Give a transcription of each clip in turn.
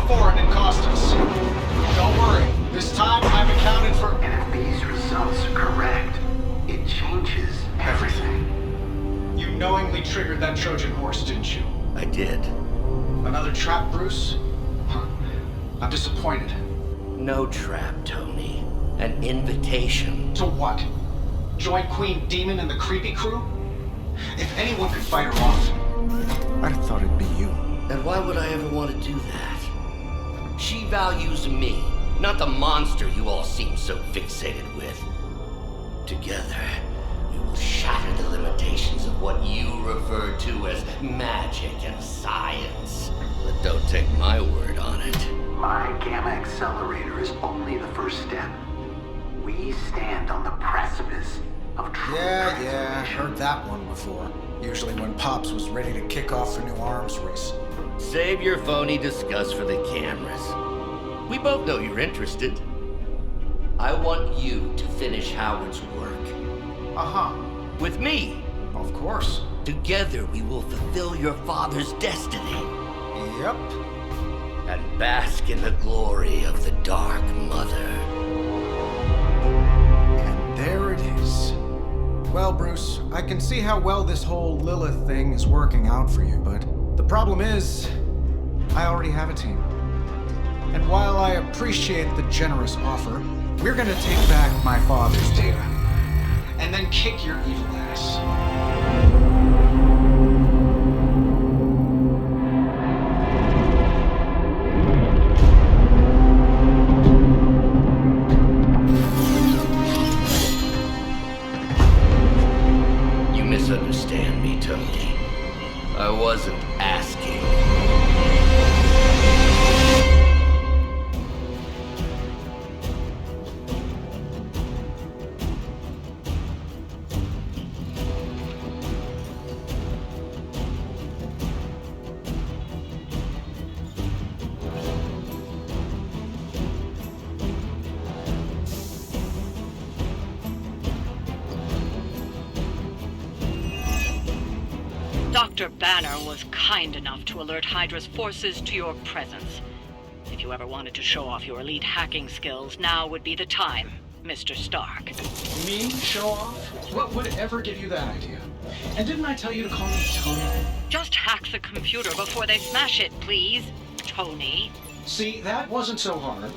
before and it cost us. Don't worry, this time I've accounted for... And if these results are correct, it changes everything. You knowingly triggered that Trojan horse, didn't you? I did. Another trap, Bruce? Huh. I'm disappointed. No trap, Tony. An invitation. To what? Join Queen Demon and the creepy crew? If anyone could fight her off... I'd have thought it'd be you. And why would I ever want to do that? She values me, not the monster you all seem so fixated with. Together, we will shatter the limitations of what you refer to as magic and science. But don't take my word on it. My gamma accelerator is only the first step. We stand on the precipice of true Yeah, transformation. heard that one before. Usually when Pops was ready to kick off a new arms race. Save your phony disgust for the cameras. We both know you're interested. I want you to finish Howard's work. Uh-huh. With me. Of course. Together we will fulfill your father's destiny. Yep. And bask in the glory of the Dark Mother. And there it is. Well, Bruce, I can see how well this whole Lilith thing is working out for you, but the problem is, I already have a team. And while I appreciate the generous offer, we're gonna take back my father's data. And then kick your evil ass. You misunderstand me, Tony. I wasn't asking. Dr. Banner was kind enough to alert Hydra's forces to your presence. If you ever wanted to show off your elite hacking skills, now would be the time, Mr. Stark. Me? Show off? What would ever give you that idea? And didn't I tell you to call me Tony? Just hack the computer before they smash it, please, Tony. See, that wasn't so hard.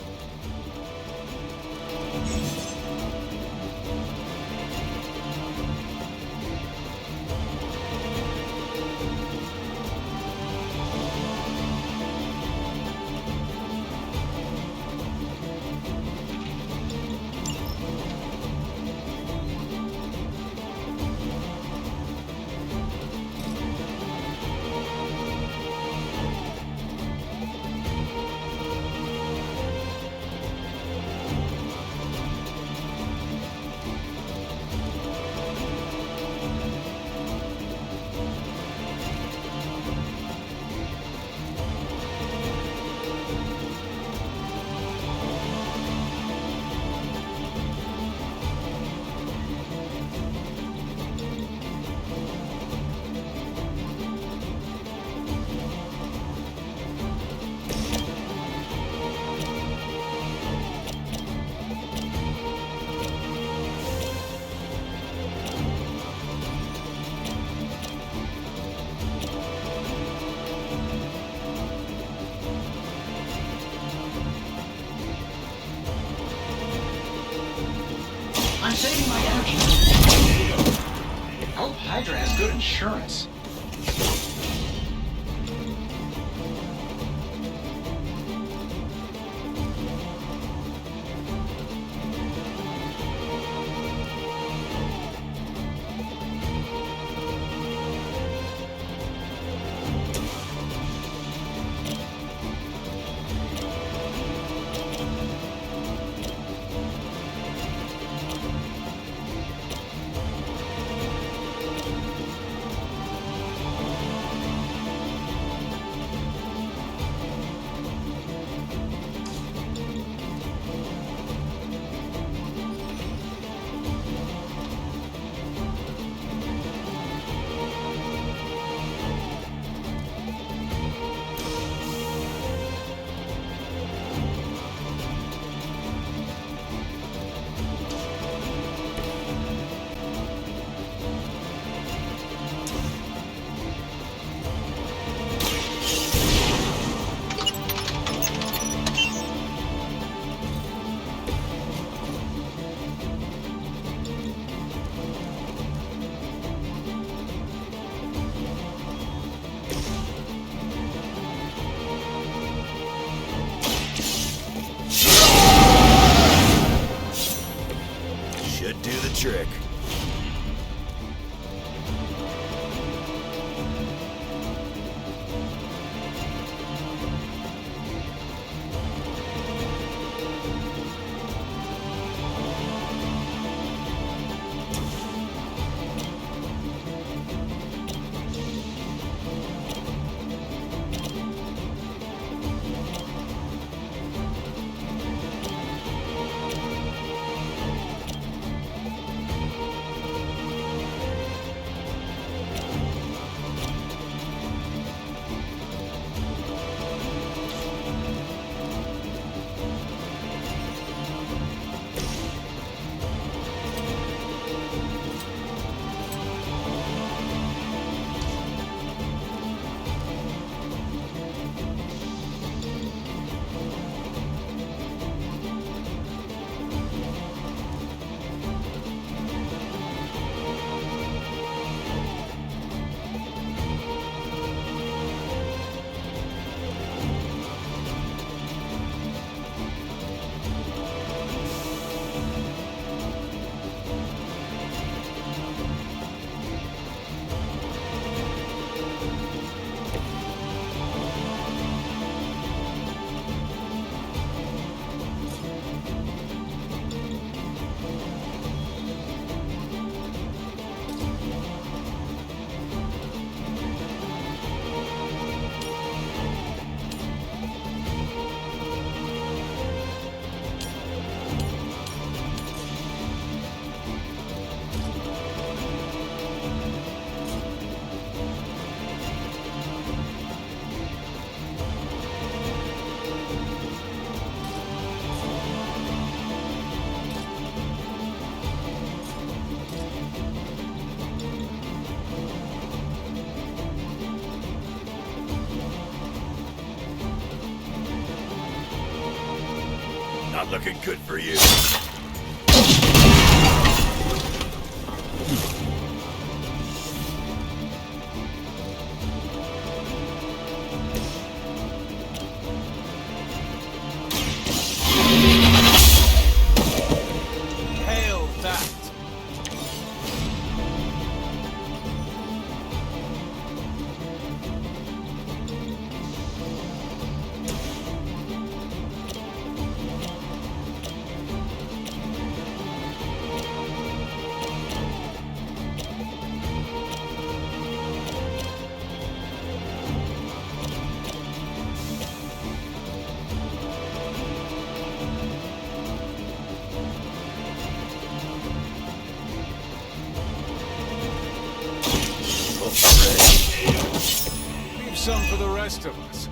I'm saving my energy. I hope Hydra has good insurance. trick. Not looking good for you. Hail that! Leave some for the rest of us.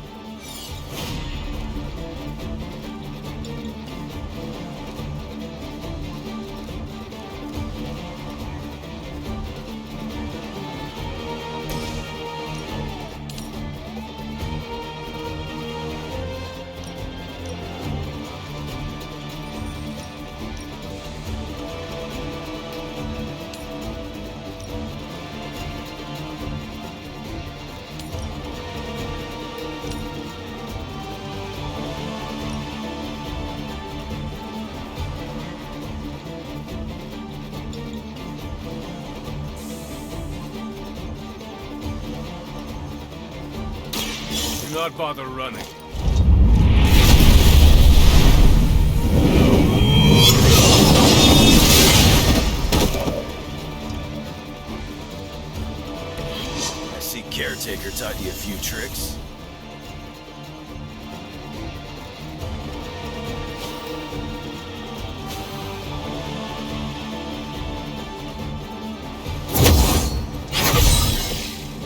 Do not bother running. I see Caretaker taught you a few tricks.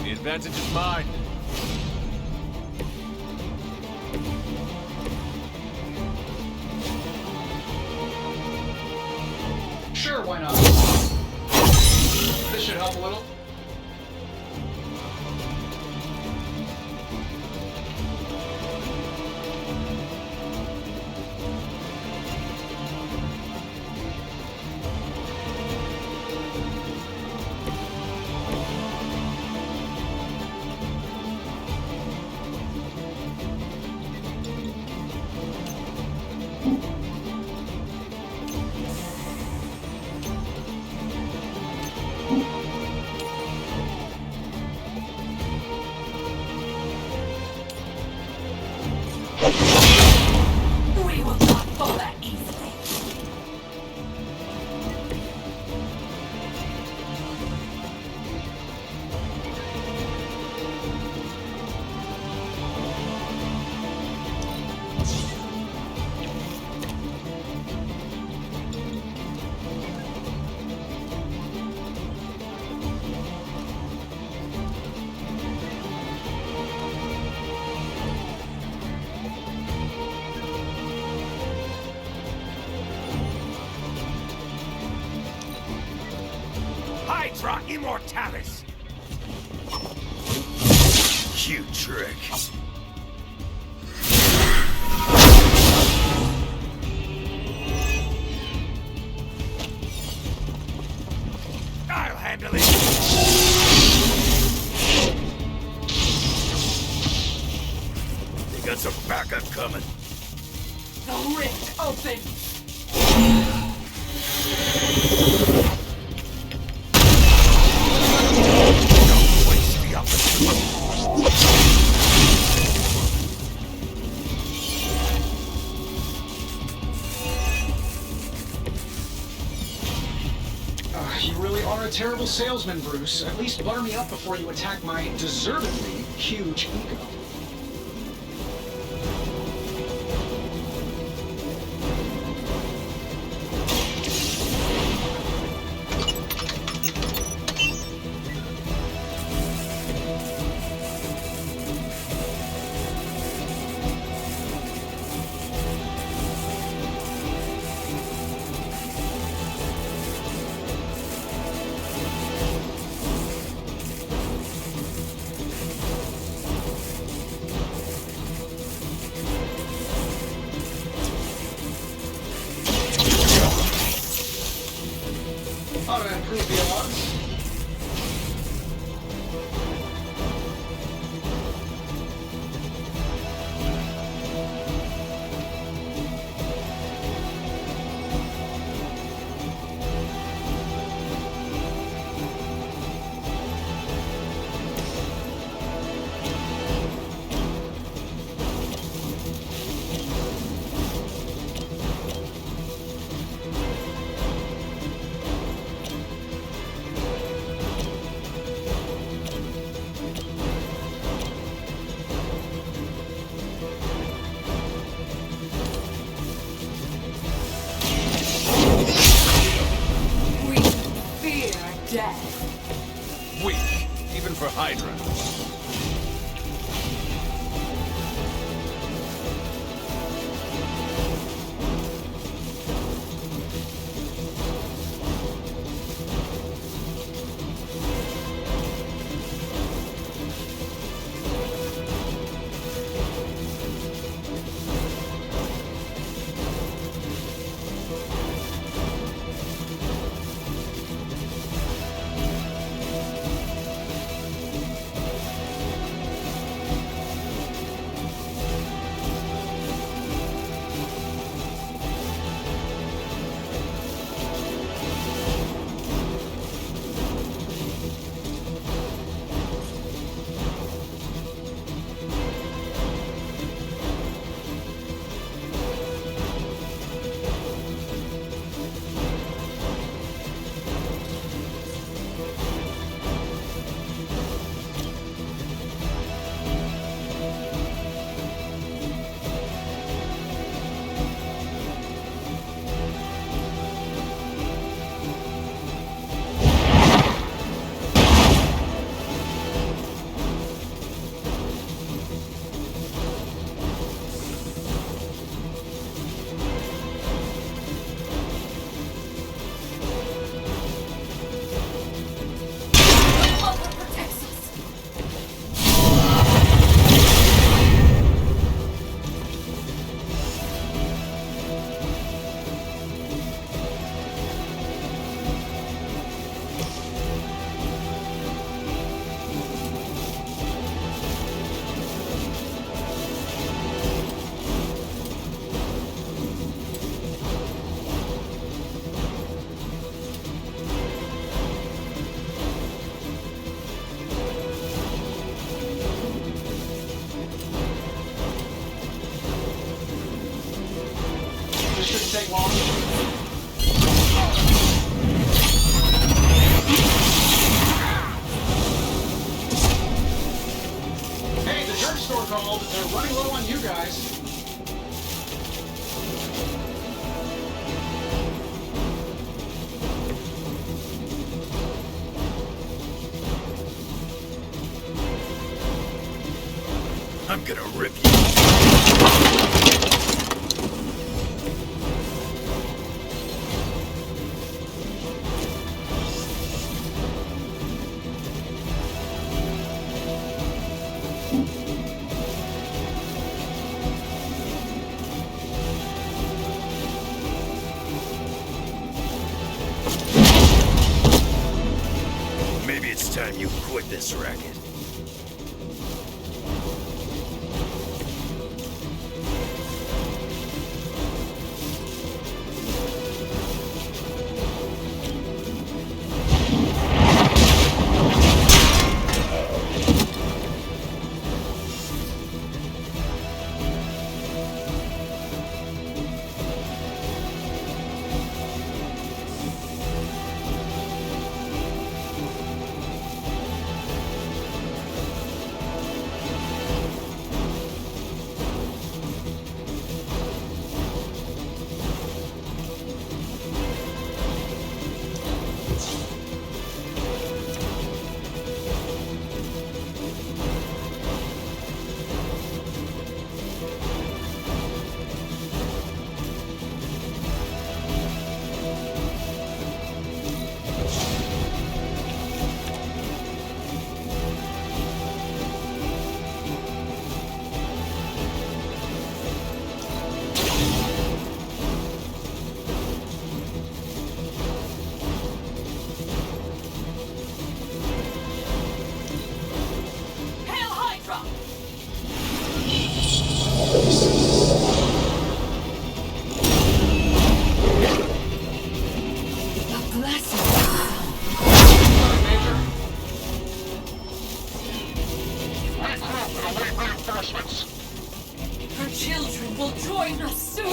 The advantage is mine. Sure, why not? This should help a little. Ultra Immortalis! Cute trick. I'll handle it! They got some backup coming. The rift opens! Don't waste the opportunity. You really are a terrible salesman, Bruce. At least butter me up before you attack my deservedly huge ego. Ought to improve the odds. We fear death. Weak, even for Hydra. This shouldn't take long. Hey, the jerk store called. They're running low on you guys. I'm gonna rip you. It's time you quit this racket. Hail Hydra! A blessing. Her children will join us soon.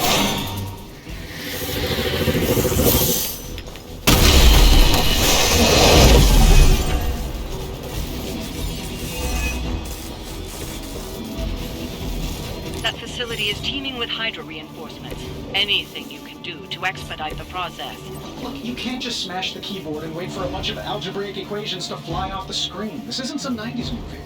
That facility is teeming with Hydra reinforcements. Anything you can do to expedite the process. Look, you can't just smash the keyboard and wait for a bunch of algebraic equations to fly off the screen. This isn't some 90s movie.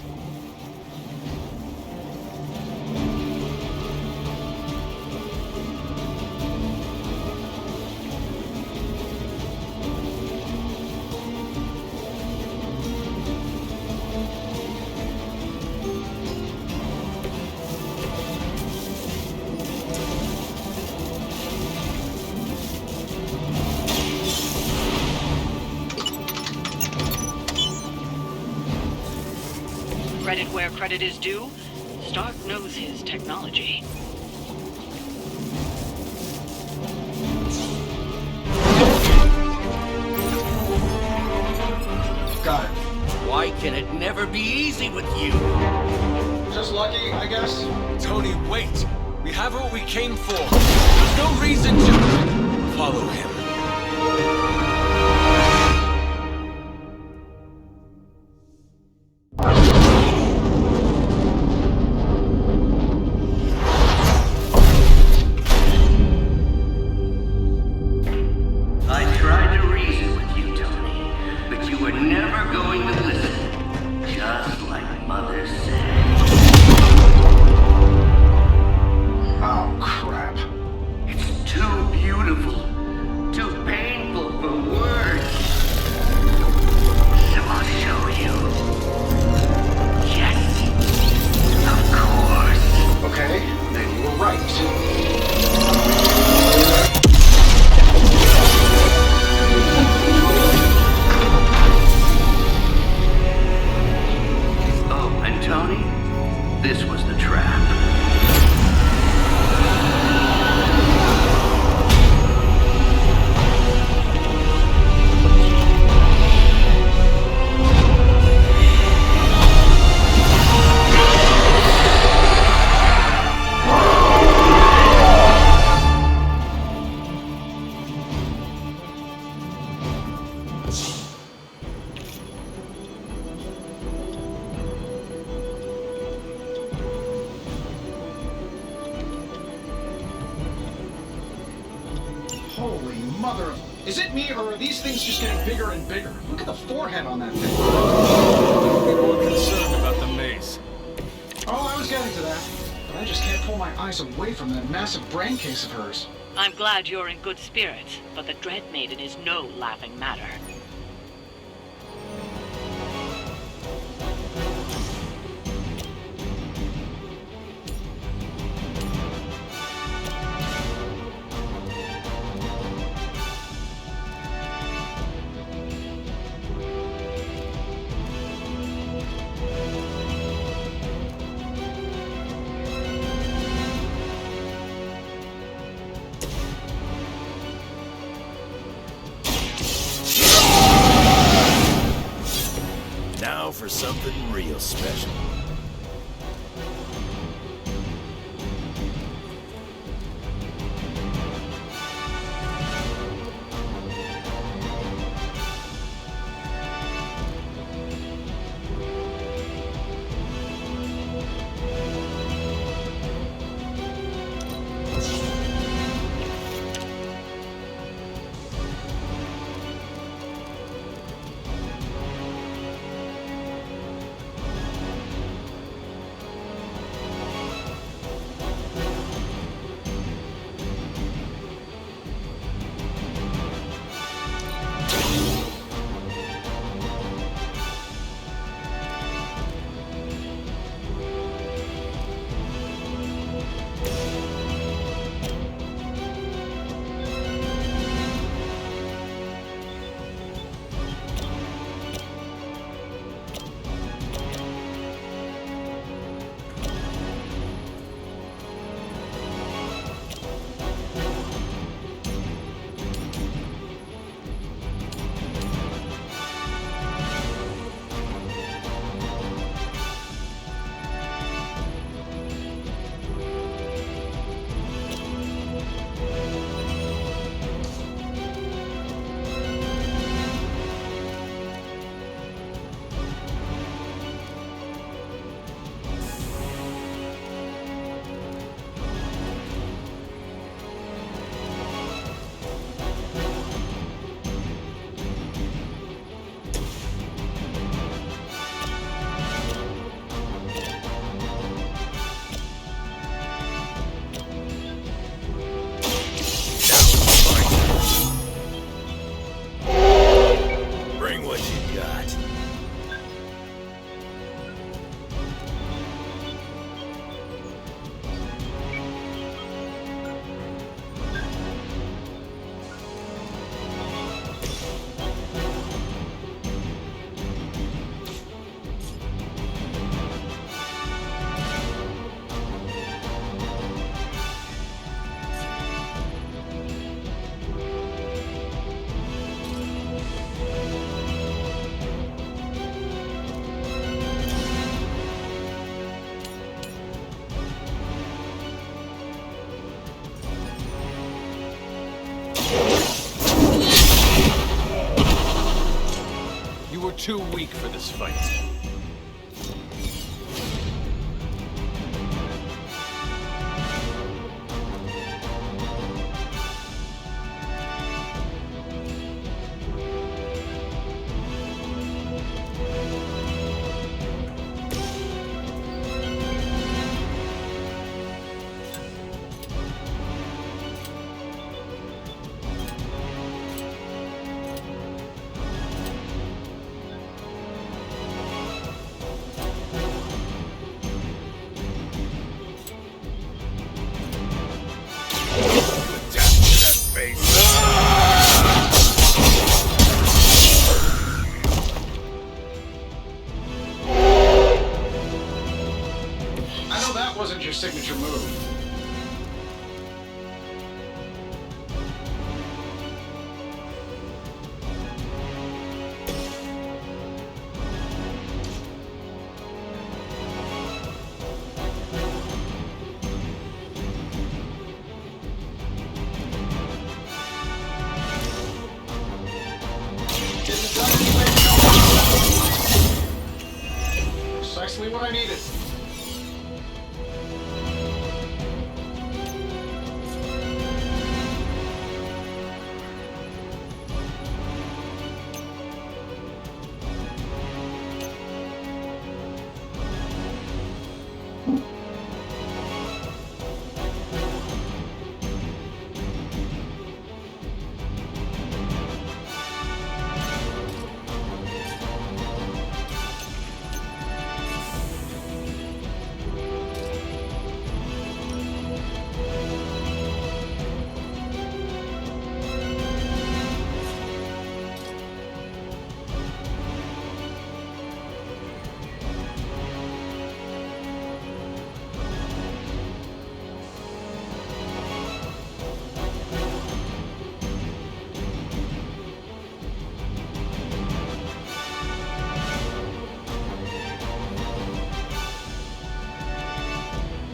Credit where credit is due, Stark knows his technology. Got it. Why can it never be easy with you? Just lucky, I guess. Tony, wait! We have what we came for. There's no reason to follow him. I tried to reason with you, Tony, but you were never going to listen. Just like Mother said. Oh, crap. It's too beautiful, too painful for words. So I'll show you. Yes, of course. Okay, then you were right. Oh, and Tony, this was the trap. Holy mother of... Is it me, or are these things just getting bigger and bigger? Look at the forehead on that thing. Be more concerned about the maze. Oh, I was getting to that. But I just can't pull my eyes away from that massive brain case of hers. I'm glad you're in good spirits, but the Dread Maiden is no laughing matter. something real special. Bring what you got. You were too weak for this fight.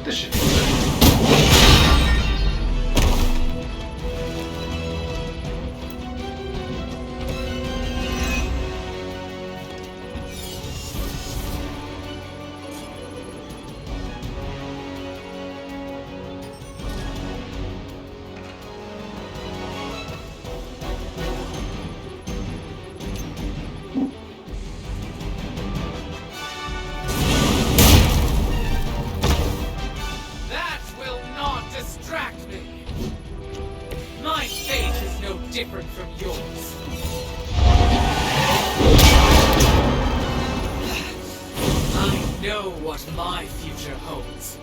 This should be good. That will not distract me. My fate is no different from yours. I know what my future holds.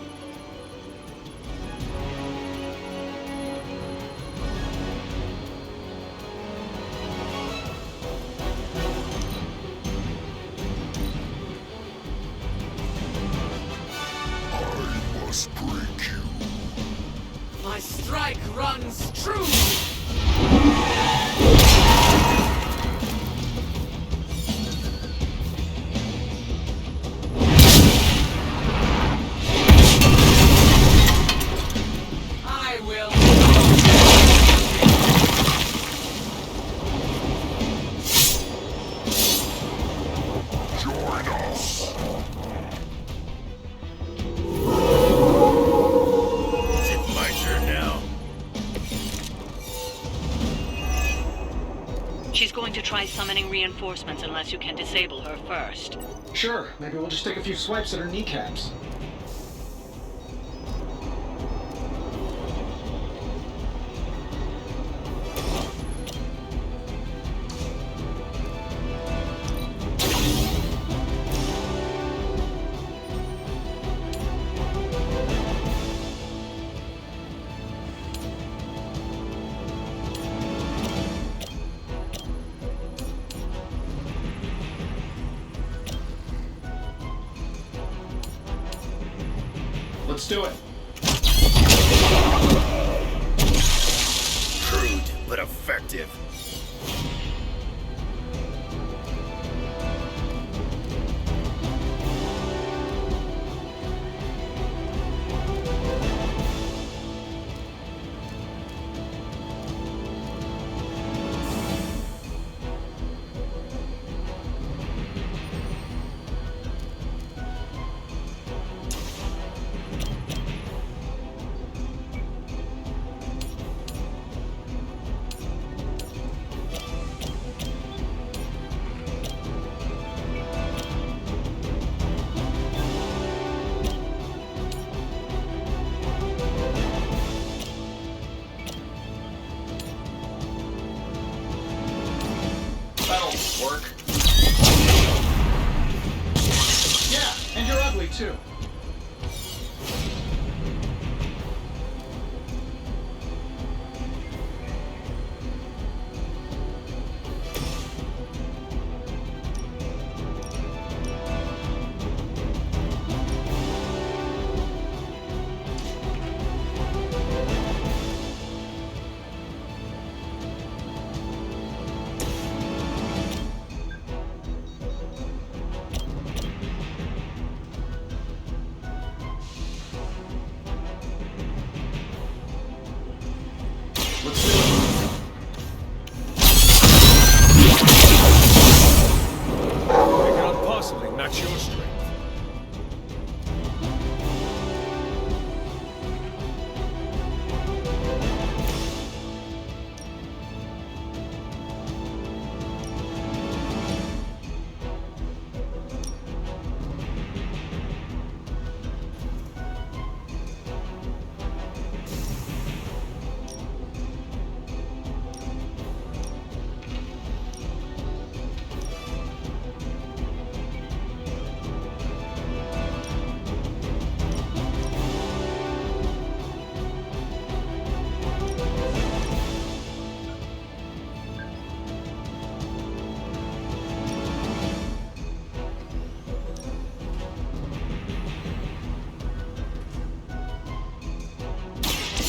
I must break you. My strike runs true. I will. Join us. Is it my turn now? She's going to try summoning reinforcements unless you can disable her first. Sure, maybe we'll just take a few swipes at her kneecaps. Let's do it. Crude, but effective. That'll work. Yeah, and you're ugly too. Let's do it. They cannot possibly match your strength.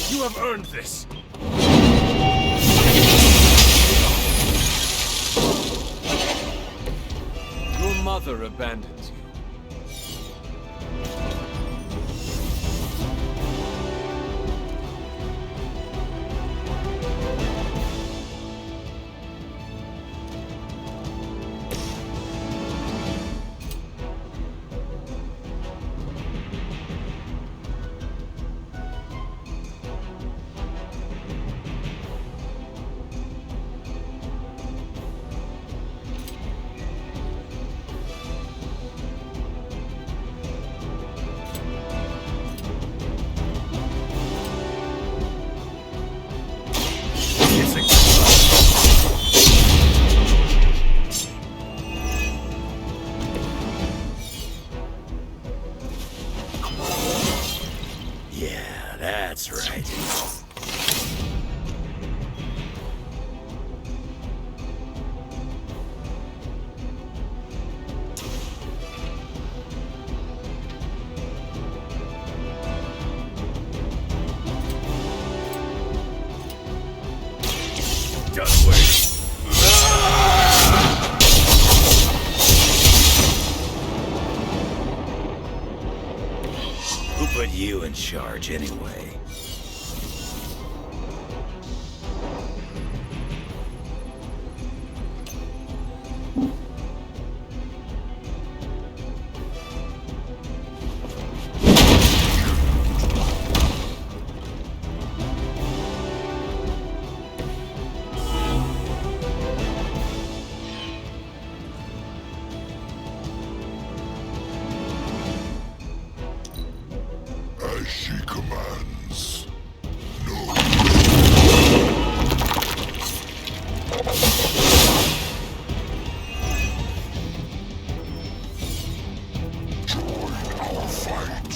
You have earned this. Your mother abandons you. done waiting. Who put you in charge anyway? As she commands. No. Join our fight.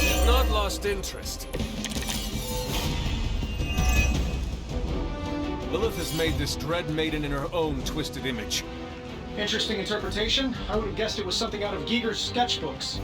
You've not lost interest. Lilith has made this Dread Maiden in her own twisted image. Interesting interpretation. I would have guessed it was something out of Giger's sketchbooks.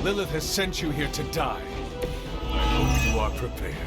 Lilith has sent you here to die. I hope you are prepared.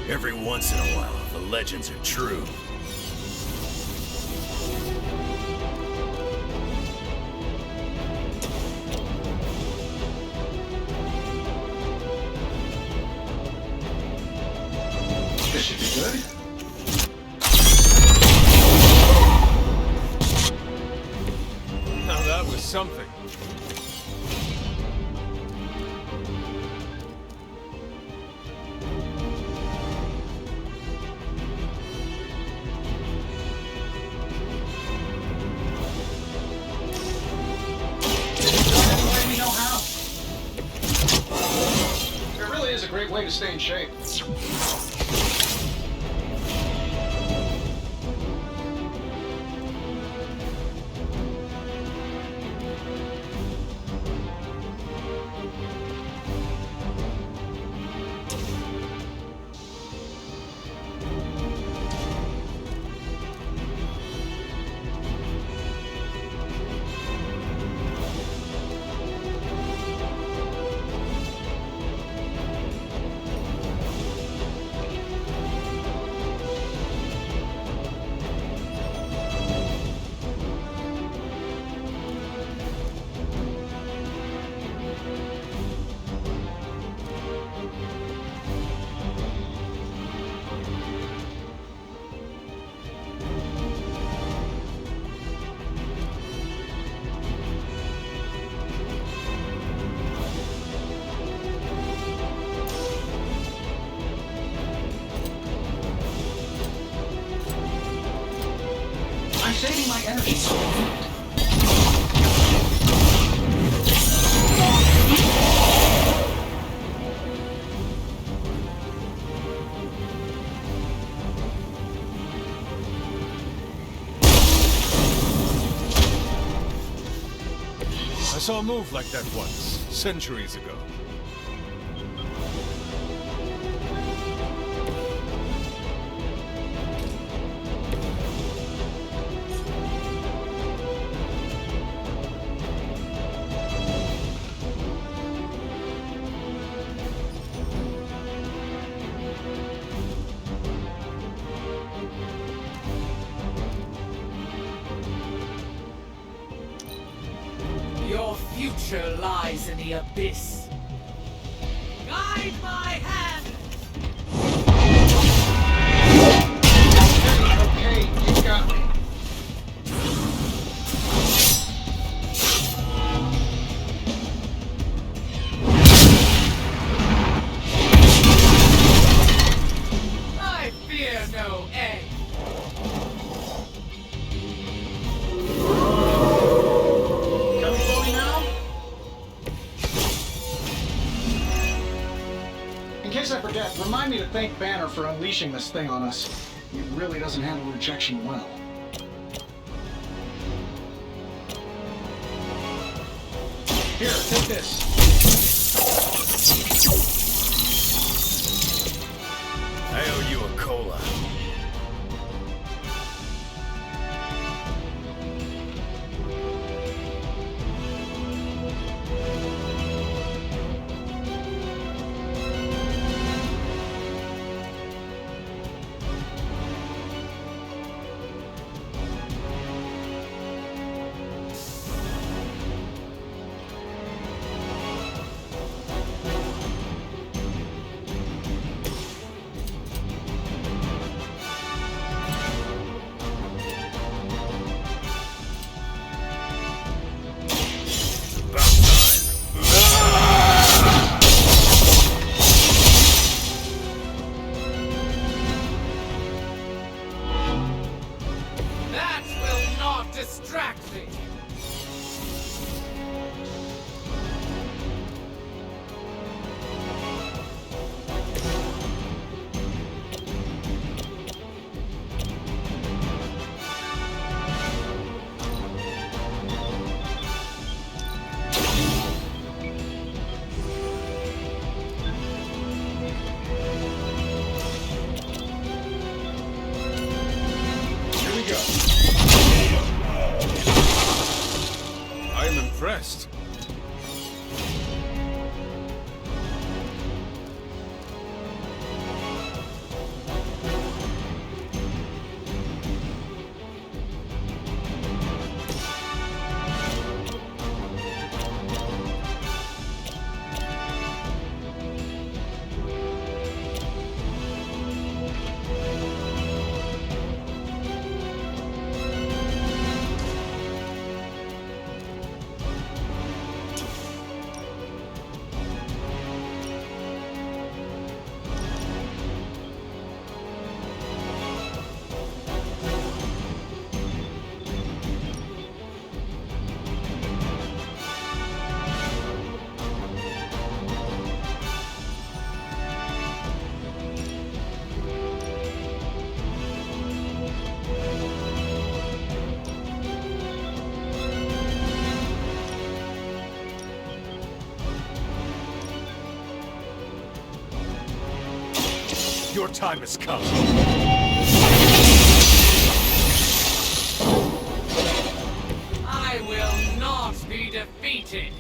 Every once in a while, the legends are true. This should be good. Now that was something. Let me know how. It really is a great way to stay in shape. I'm saving my energy. I saw a move like that once, centuries ago. Your future lies in the abyss. Guide my hand! Okay, you got me. I fear no end. Coming slowly now? In case I forget, remind me to thank Banner for unleashing this thing on us. He really doesn't handle rejection well. Here, take this. I owe you a cola. That will not distract me. Here we go. I am impressed. Your time has come. I will not be defeated.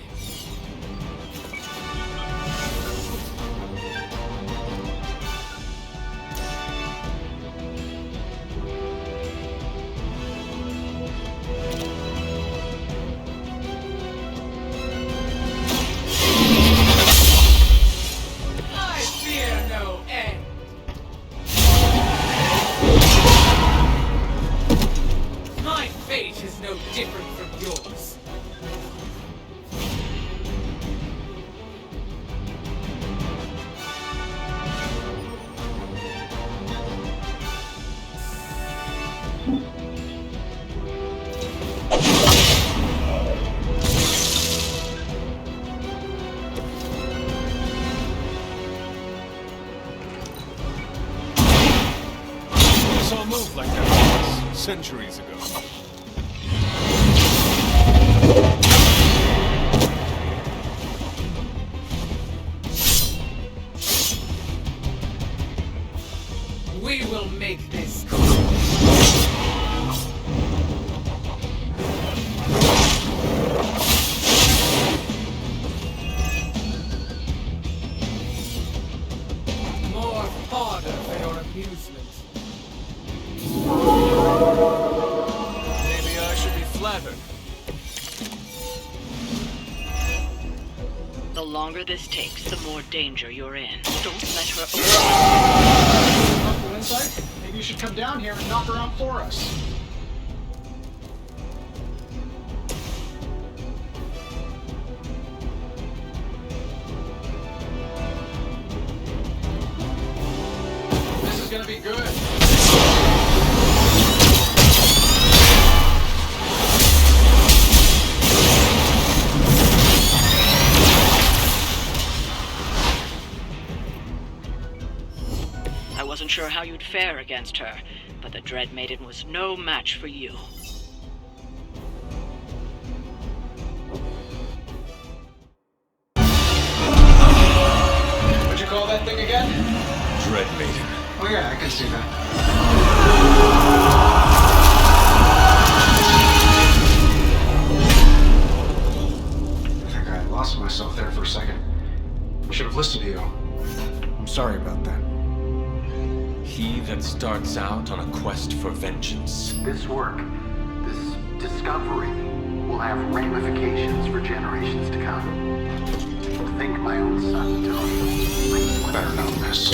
I fear no end. My fate is no different from yours. I saw a move like that once, centuries ago. We will make this. More fodder for your amusement. Maybe I should be flattered. The longer this takes, the more danger you're in. Don't let her Helpful insight? Maybe you should come down here and knock her out for us. This is gonna be good. I wasn't sure how you'd fare against her, but the Dread Maiden was no match for you. What'd you call that thing again? Dread Maiden. Oh yeah, I can see that. I think I lost myself there for a second. I should have listened to you. I'm sorry about that. He that starts out on a quest for vengeance. This work, this discovery, will have ramifications for generations to come. Think my own son told me. Better know this.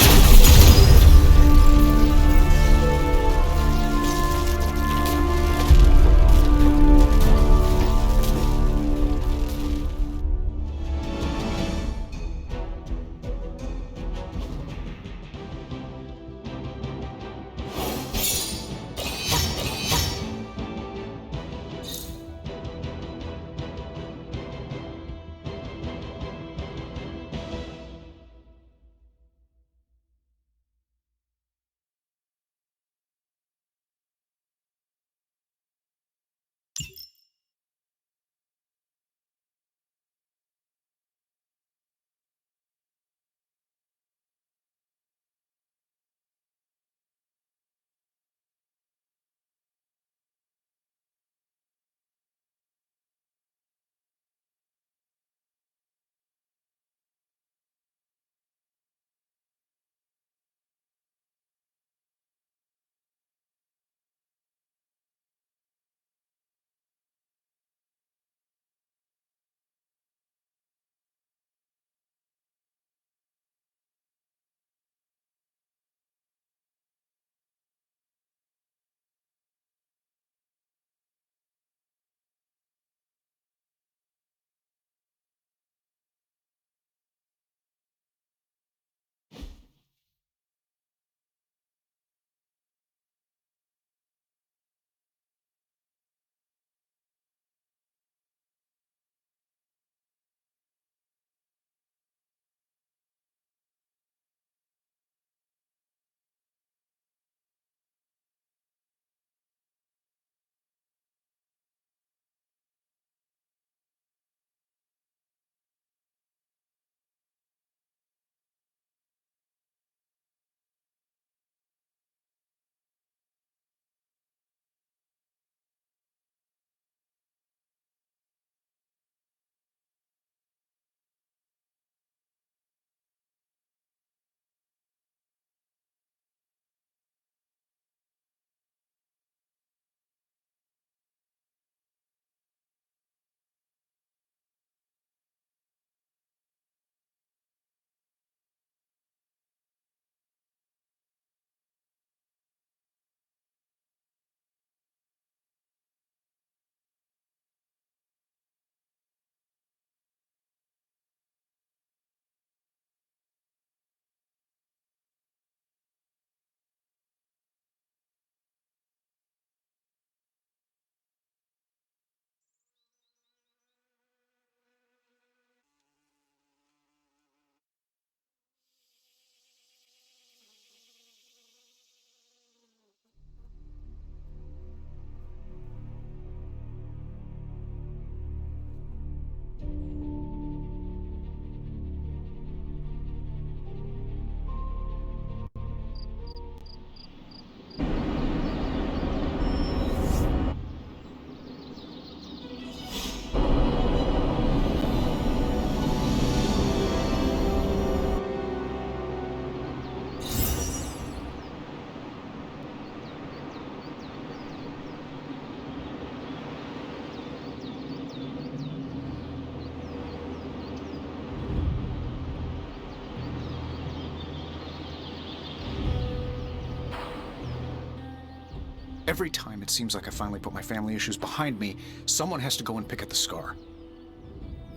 Every time it seems like I finally put my family issues behind me, someone has to go and pick at the scar.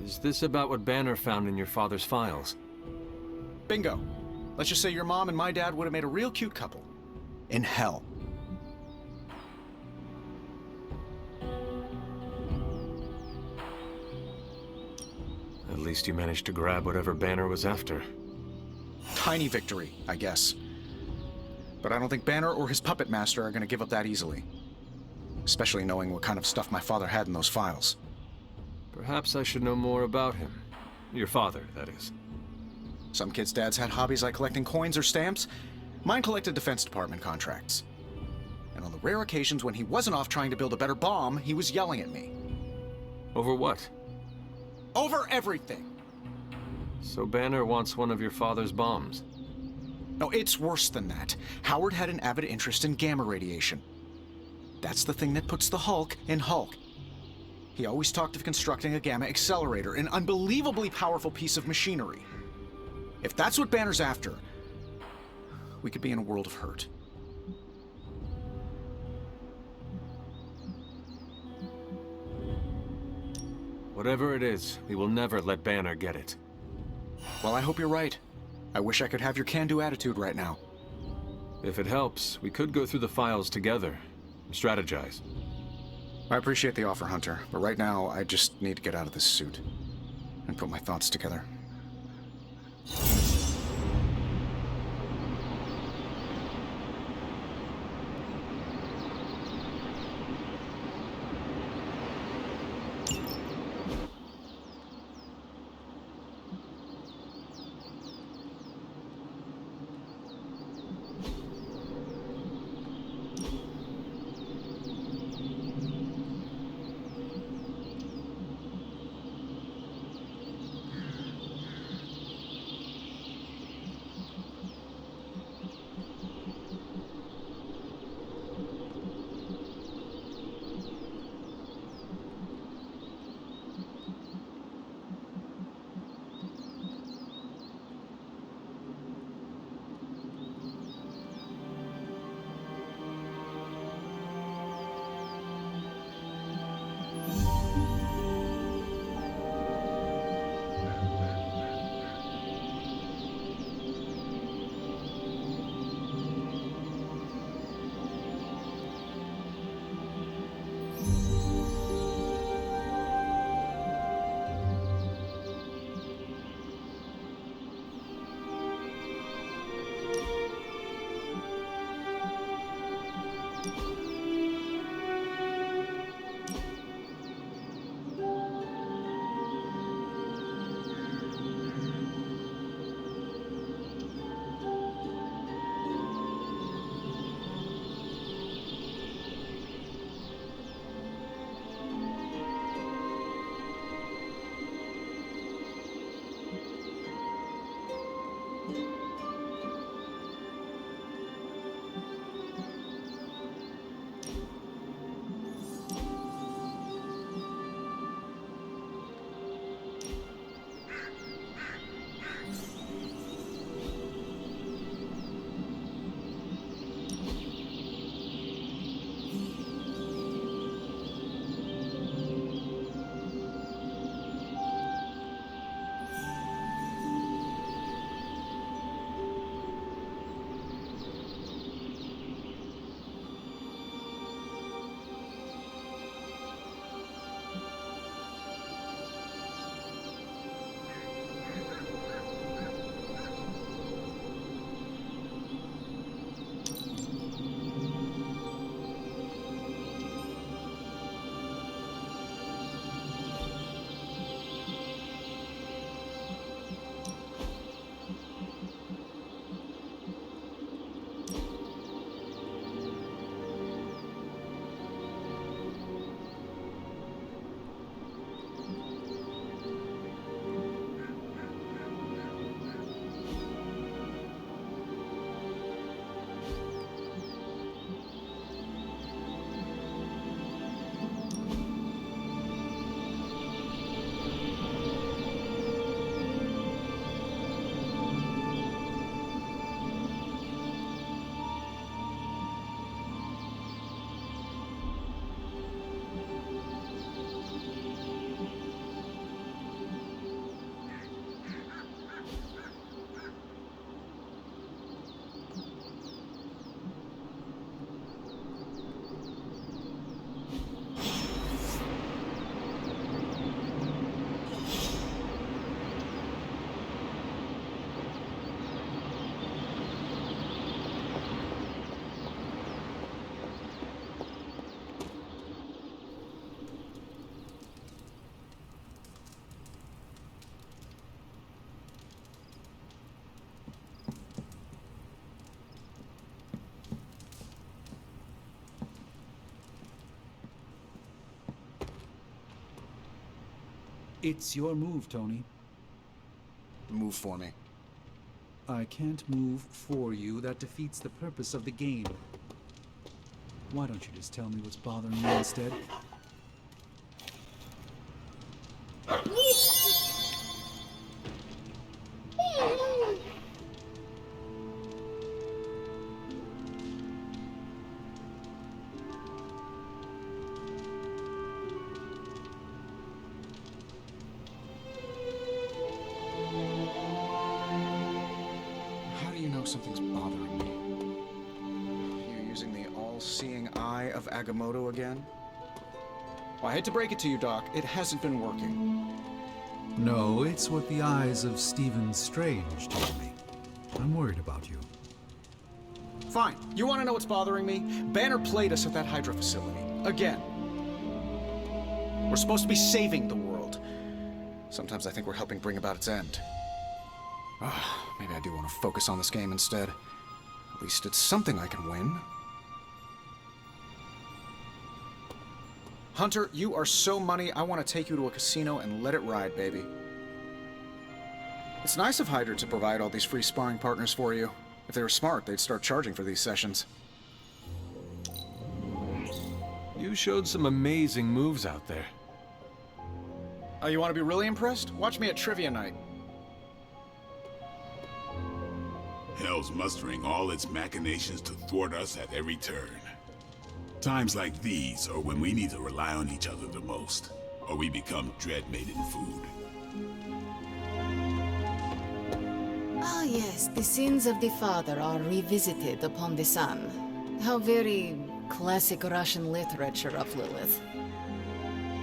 Is this about what Banner found in your father's files? Bingo. Let's just say your mom and my dad would have made a real cute couple. In hell. At least you managed to grab whatever Banner was after. Tiny victory, I guess. But I don't think Banner or his puppet master are going to give up that easily. Especially knowing what kind of stuff my father had in those files. Perhaps I should know more about him. Your father, that is. Some kids' dads had hobbies like collecting coins or stamps. Mine collected Defense Department contracts. And on the rare occasions when he wasn't off trying to build a better bomb, he was yelling at me. Over what? Over everything! So Banner wants one of your father's bombs? No, it's worse than that. Howard had an avid interest in gamma radiation. That's the thing that puts the Hulk in Hulk. He always talked of constructing a gamma accelerator, an unbelievably powerful piece of machinery. If that's what Banner's after, we could be in a world of hurt. Whatever it is, we will never let Banner get it. Well, I hope you're right. I wish I could have your can-do attitude right now. If it helps, we could go through the files together. Strategize. I appreciate the offer, Hunter, but right now, I just need to get out of this suit and put my thoughts together. It's your move, Tony. Move for me. I can't move for you. That defeats the purpose of the game. Why don't you just tell me what's bothering you instead? How do you know something's bothering me? You using the all-seeing eye of Agamotto again? Well, I hate to break it to you, Doc. It hasn't been working. No, it's what the eyes of Stephen Strange told me. I'm worried about you. Fine. You want to know what's bothering me? Banner played us at that Hydra facility. Again. We're supposed to be saving the world. Sometimes I think we're helping bring about its end. Maybe I do want to focus on this game instead. At least it's something I can win. Hunter, you are so money, I want to take you to a casino and let it ride, baby. It's nice of Hydra to provide all these free sparring partners for you. If they were smart, they'd start charging for these sessions. You showed some amazing moves out there. Oh, you want to be really impressed? Watch me at trivia night. Hell's mustering all its machinations to thwart us at every turn. Times like these are when we need to rely on each other the most, or we become dread-maiden food. Ah yes, the sins of the father are revisited upon the son. How very classic Russian literature of Lilith.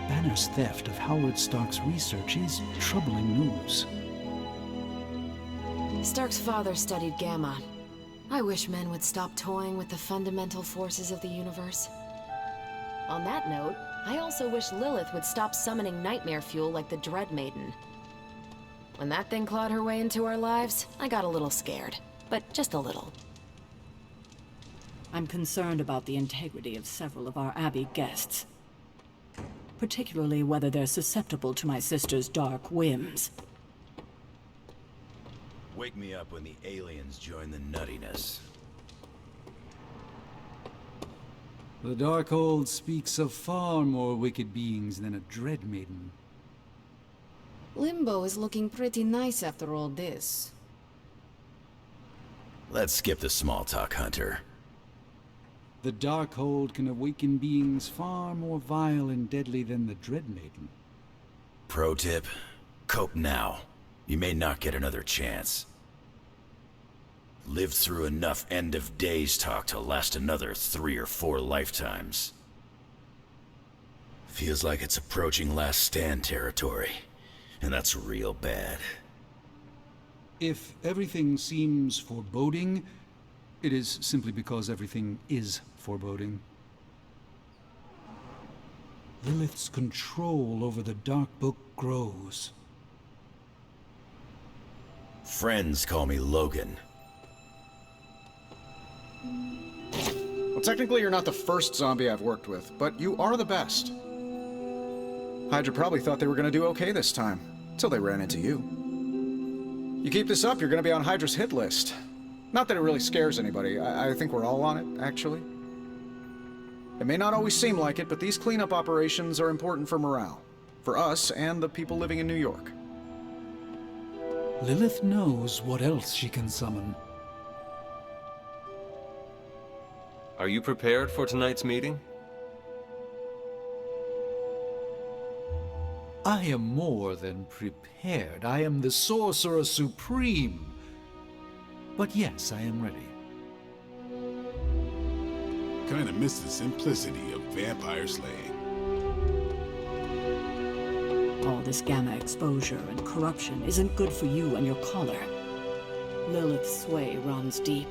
Banner's theft of Howard Stark's research is troubling news. Stark's father studied Gamma. I wish men would stop toying with the fundamental forces of the universe. On that note, I also wish Lilith would stop summoning nightmare fuel like the Dread Maiden. When that thing clawed her way into our lives, I got a little scared. But just a little. I'm concerned about the integrity of several of our Abbey guests. Particularly whether they're susceptible to my sister's dark whims. Wake me up when the aliens join the nuttiness. The Darkhold speaks of far more wicked beings than a Dread Maiden. Limbo is looking pretty nice after all this. Let's skip the small talk, Hunter. The Darkhold can awaken beings far more vile and deadly than the Dread Maiden. Pro tip, cope now. You may not get another chance. Lived through enough end-of-days talk to last another 3 or 4 lifetimes. Feels like it's approaching last stand territory, and that's real bad. If everything seems foreboding, it is simply because everything is foreboding. Lilith's control over the Dark Book grows. Friends call me Logan. Well, technically you're not the first zombie I've worked with, but you are the best. Hydra probably thought they were going to do okay this time, until they ran into you. You keep this up, you're going to be on Hydra's hit list. Not that it really scares anybody. I think we're all on it, actually. It may not always seem like it, but these cleanup operations are important for morale. For us and the people living in New York. Lilith knows what else she can summon. Are you prepared for tonight's meeting? I am more than prepared. I am the Sorcerer Supreme. But yes, I am ready. Kinda miss the simplicity of vampire slaying. All this gamma exposure and corruption isn't good for you and your caller. Lilith's sway runs deep.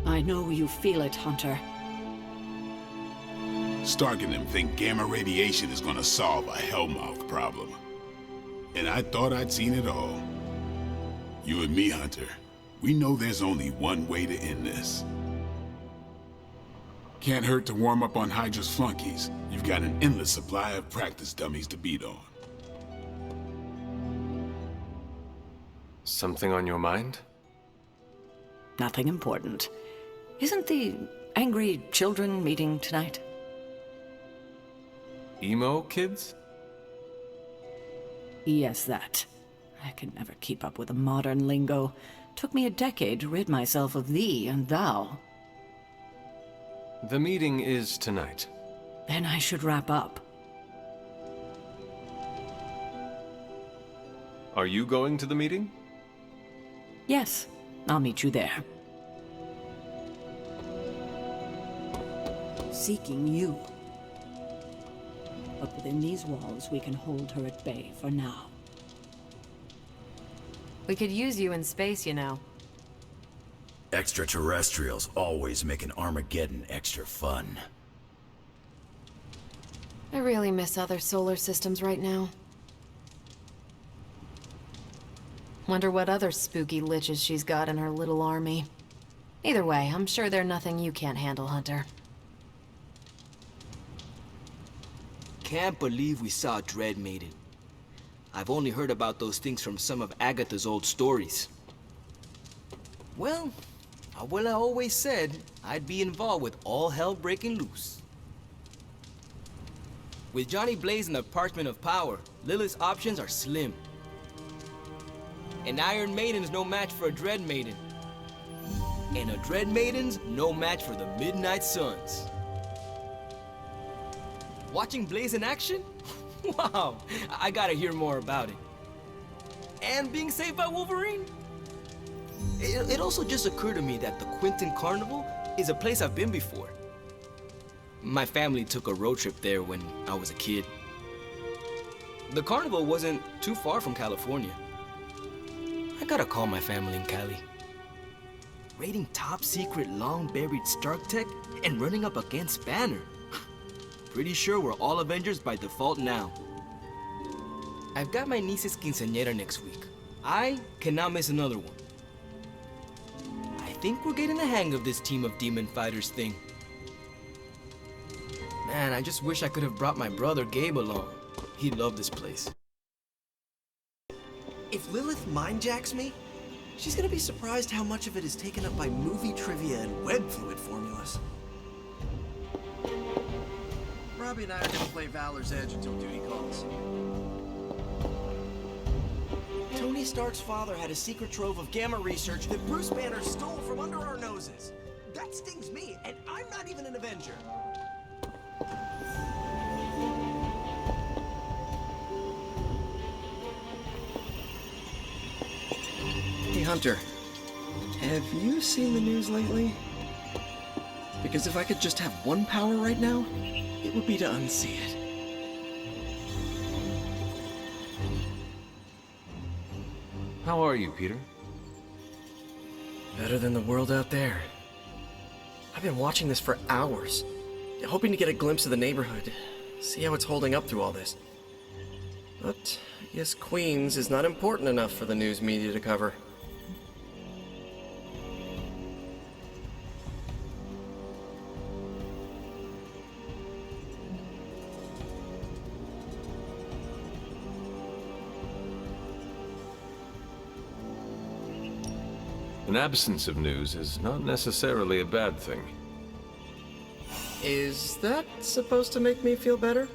I know you feel it, Hunter. Stark and them think gamma radiation is gonna solve a hellmouth problem. And I thought I'd seen it all. You and me, Hunter, we know there's only one way to end this. Can't hurt to warm up on Hydra's flunkies. You've got an endless supply of practice dummies to beat on. Something on your mind? Nothing important. Isn't the angry children meeting tonight? Emo kids? Yes, that. I can never keep up with the modern lingo. Took me a decade to rid myself of thee and thou. The meeting is tonight. Then I should wrap up. Are you going to the meeting? Yes, I'll meet you there. Seeking you. But within these walls, we can hold her at bay for now. We could use you in space, you know. Extraterrestrials always make an Armageddon extra fun. I really miss other solar systems right now. Wonder what other spooky liches she's got in her little army. Either way, I'm sure they're nothing you can't handle, Hunter. Can't believe we saw a Dread Maiden. I've only heard about those things from some of Agatha's old stories. Well, Abuela always said I'd be involved with all hell breaking loose. With Johnny Blaze in the Parchment of Power, Lilith's options are slim. An Iron Maiden's no match for a Dread Maiden. And a Dread Maiden's no match for the Midnight Suns. Watching Blaze in action? Wow, I gotta hear more about it. And being saved by Wolverine? It also just occurred to me that the Quinton Carnival is a place I've been before. My family took a road trip there when I was a kid. The carnival wasn't too far from California. I gotta call my family in Cali. Raiding top secret long-buried Stark tech and running up against Banner. Pretty sure we're all Avengers by default now. I've got my niece's quinceañera next week. I cannot miss another one. I think we're getting the hang of this team of demon fighters thing. Man, I just wish I could have brought my brother Gabe along. He'd love this place. If Lilith mindjacks me, she's gonna be surprised how much of it is taken up by movie trivia and web fluid formulas. Robbie and I are gonna play Valor's Edge until duty calls. Tony Stark's father had a secret trove of gamma research that Bruce Banner stole from under our noses. That stings me, and I'm not even an Avenger. Hey, Hunter. Have you seen the news lately? Because if I could just have one power right now, it would be to unsee it. How are you, Peter? Better than the world out there. I've been watching this for hours, hoping to get a glimpse of the neighborhood, see how it's holding up through all this. But I guess Queens is not important enough for the news media to cover. An absence of news is not necessarily a bad thing. Is that supposed to make me feel better?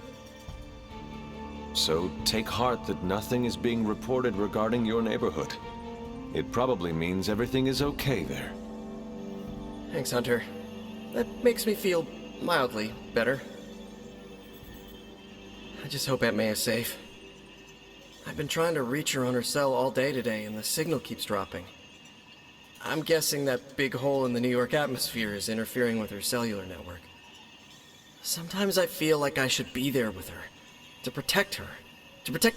So take heart that nothing is being reported regarding your neighborhood. It probably means everything is okay there. Thanks, Hunter. That makes me feel mildly better. I just hope Aunt May is safe. I've been trying to reach her on her cell all day today, and the signal keeps dropping. I'm guessing that big hole in the New York atmosphere is interfering with her cellular network. Sometimes I feel like I should be there with her, to protect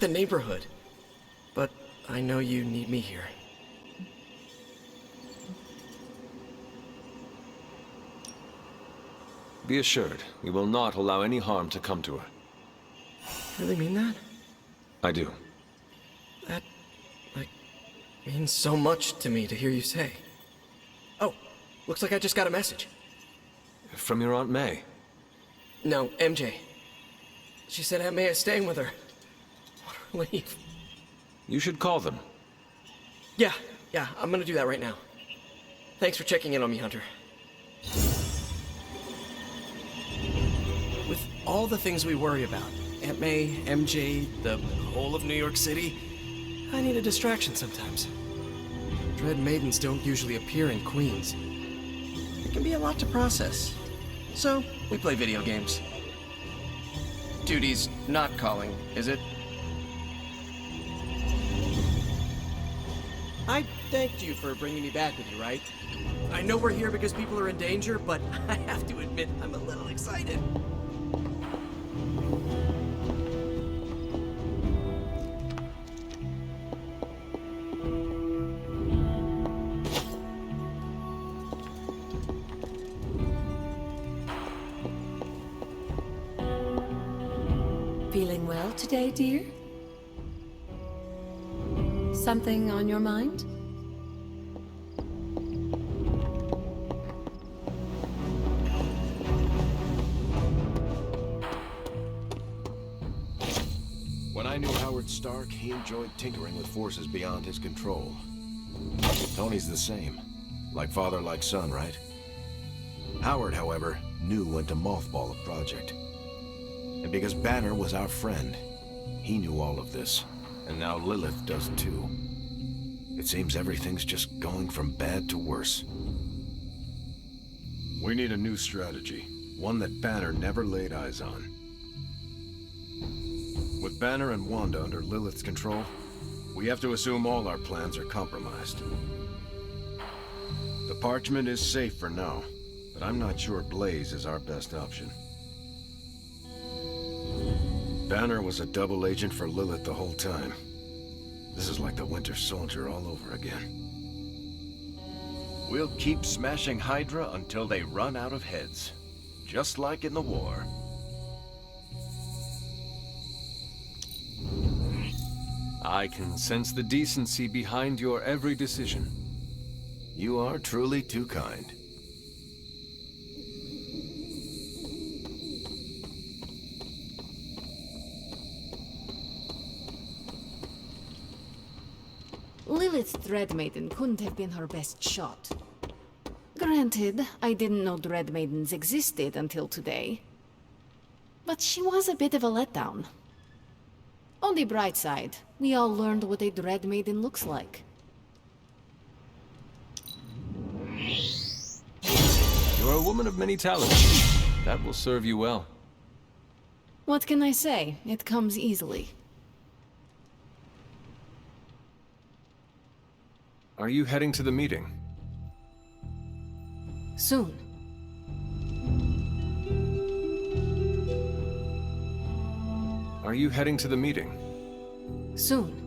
the neighborhood. But I know you need me here. Be assured, we will not allow any harm to come to her. Really mean that? I do. That, means so much to me to hear you say. Oh, looks like I just got a message. From your Aunt May? No, MJ. She said Aunt May is staying with her. What a relief. You should call them. Yeah, I'm gonna do that right now. Thanks for checking in on me, Hunter. With all the things we worry about, Aunt May, MJ, the whole of New York City, I need a distraction sometimes. Dread Maidens don't usually appear in Queens. It can be a lot to process. So, we play video games. Duty's not calling, is it? I thanked you for bringing me back with you, right? I know we're here because people are in danger, but I have to admit, I'm a little excited. Feeling well today, dear? Something on your mind? When I knew Howard Stark, he enjoyed tinkering with forces beyond his control. Tony's the same. Like father, like son, right? Howard, however, knew when to mothball a project. And because Banner was our friend, he knew all of this. And now Lilith does too. It seems everything's just going from bad to worse. We need a new strategy. One that Banner never laid eyes on. With Banner and Wanda under Lilith's control, we have to assume all our plans are compromised. The parchment is safe for now, but I'm not sure Blaze is our best option. Banner was a double agent for Lilith the whole time. This is like the Winter Soldier all over again. We'll keep smashing Hydra until they run out of heads. Just like in the war. I can sense the decency behind your every decision. You are truly too kind. Lilith's Dread Maiden couldn't have been her best shot. Granted, I didn't know Dread Maidens existed until today. But she was a bit of a letdown. On the bright side, we all learned what a Dread Maiden looks like. You're a woman of many talents. That will serve you well. What can I say? It comes easily. Are you heading to the meeting? Soon. Are you heading to the meeting? Soon.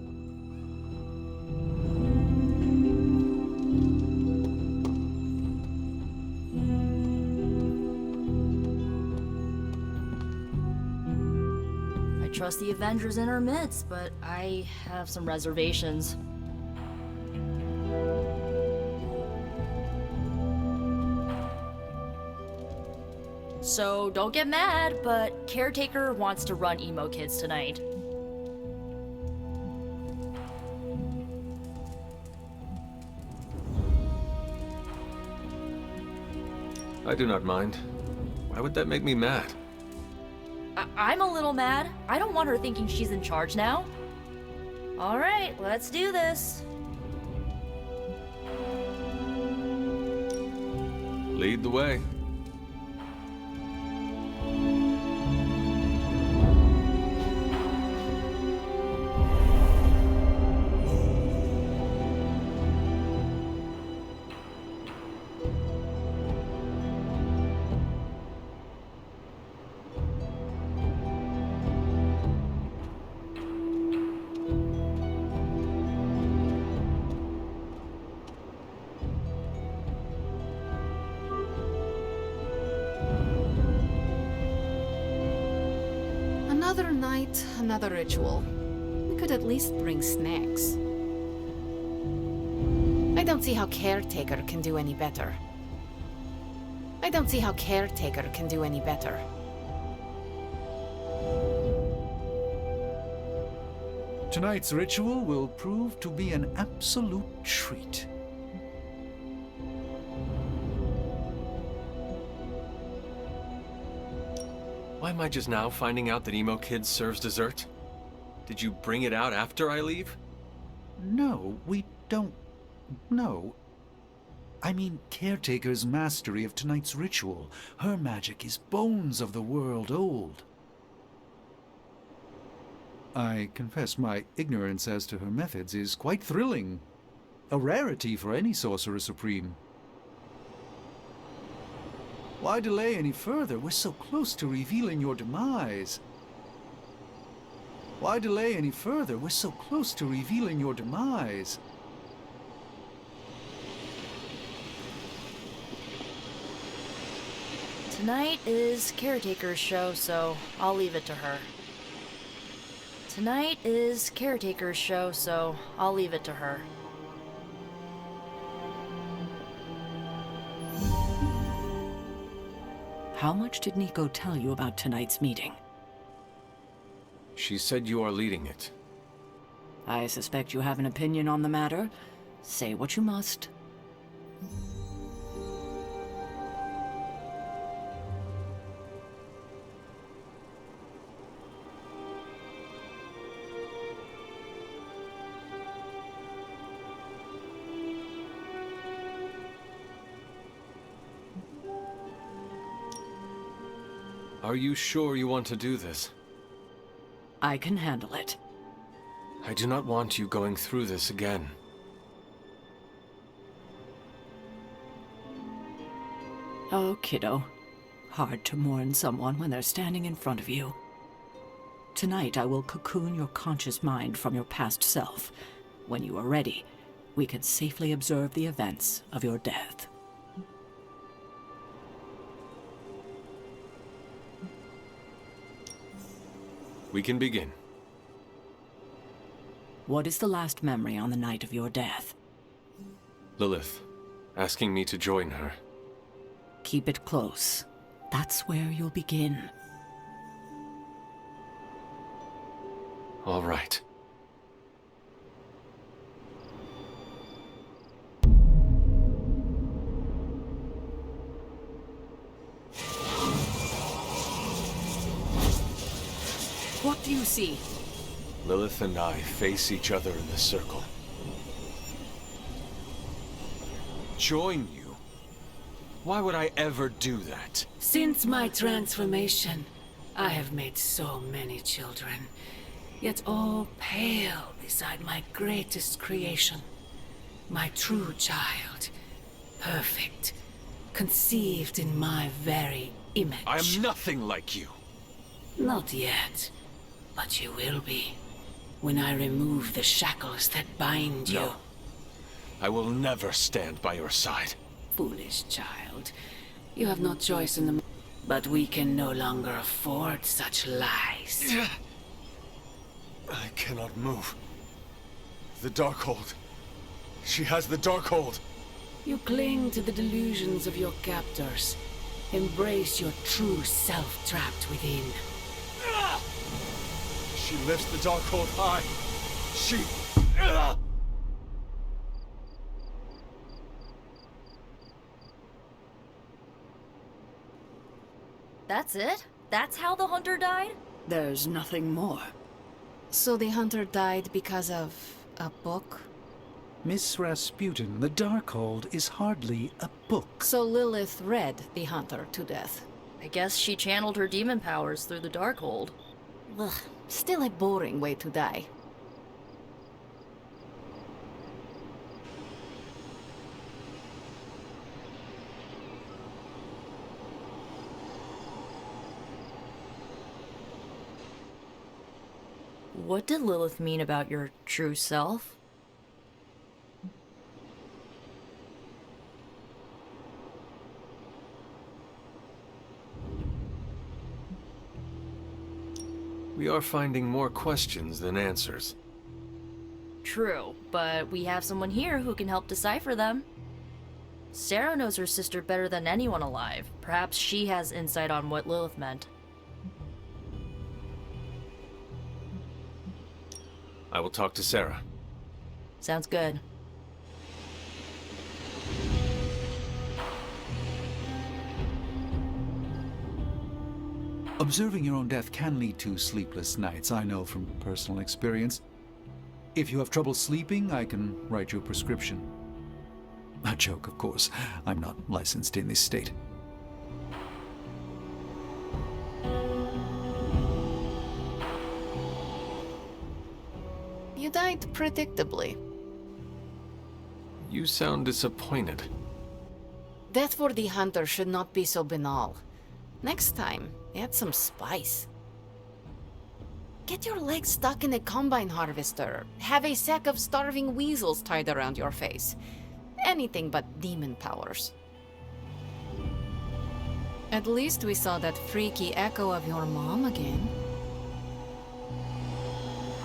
I trust the Avengers in our midst, but I have some reservations. So don't get mad, but Caretaker wants to run Emo Kids tonight. I do not mind. Why would that make me mad? I'm a little mad. I don't want her thinking she's in charge now. All right, let's do this. Lead the way. Another night, another ritual. We could at least bring snacks. I don't see how Caretaker can do any better. I don't see how Caretaker can do any better. Tonight's ritual will prove to be an absolute treat. Why am I just now finding out that Emo Kid serves dessert? Did you bring it out after I leave? No, we don't. No. I mean, Caretaker's mastery of tonight's ritual. Her magic is bones of the world old. I confess my ignorance as to her methods is quite thrilling. A rarity for any Sorcerer Supreme. Why delay any further? We're so close to revealing your demise. Why delay any further? We're so close to revealing your demise. Tonight is Caretaker's show, so I'll leave it to her. Tonight is Caretaker's show, so I'll leave it to her. How much did Nico tell you about tonight's meeting? She said you are leading it. I suspect you have an opinion on the matter. Say what you must. Are you sure you want to do this? I can handle it. I do not want you going through this again. Oh, kiddo. Hard to mourn someone when they're standing in front of you. Tonight I will cocoon your conscious mind from your past self. When you are ready, we can safely observe the events of your death. We can begin. What is the last memory on the night of your death? Lilith, asking me to join her. Keep it close. That's where you'll begin. All right. What do you see? Lilith and I face each other in the circle. Join you? Why would I ever do that? Since my transformation, I have made so many children, yet all pale beside my greatest creation. My true child, perfect, conceived in my very image. I am nothing like you. Not yet, but you will be, when I remove the shackles that bind you. No. I will never stand by your side. Foolish child. You have no choice in the... But we can no longer afford such lies. I cannot move. The Darkhold. She has the Darkhold. You cling to the delusions of your captors. Embrace your true self trapped within. She lifts the Darkhold high. She... That's it? That's how the hunter died? There's nothing more. So the hunter died because of a book? Miss Rasputin, the Darkhold is hardly a book. So Lilith read the hunter to death. I guess she channeled her demon powers through the Darkhold. Ugh, still a boring way to die. What did Lilith mean about your true self? We are finding more questions than answers. True, but we have someone here who can help decipher them. Sarah knows her sister better than anyone alive. Perhaps she has insight on what Lilith meant. I will talk to Sarah. Sounds good. Observing your own death can lead to sleepless nights, I know from personal experience. If you have trouble sleeping, I can write you a prescription. A joke, of course. I'm not licensed in this state. You died predictably. You sound disappointed. Death for the Hunter should not be so banal. Next time, add some spice. Get your legs stuck in a combine harvester. Have a sack of starving weasels tied around your face. Anything but demon powers. At least we saw that freaky echo of your mom again.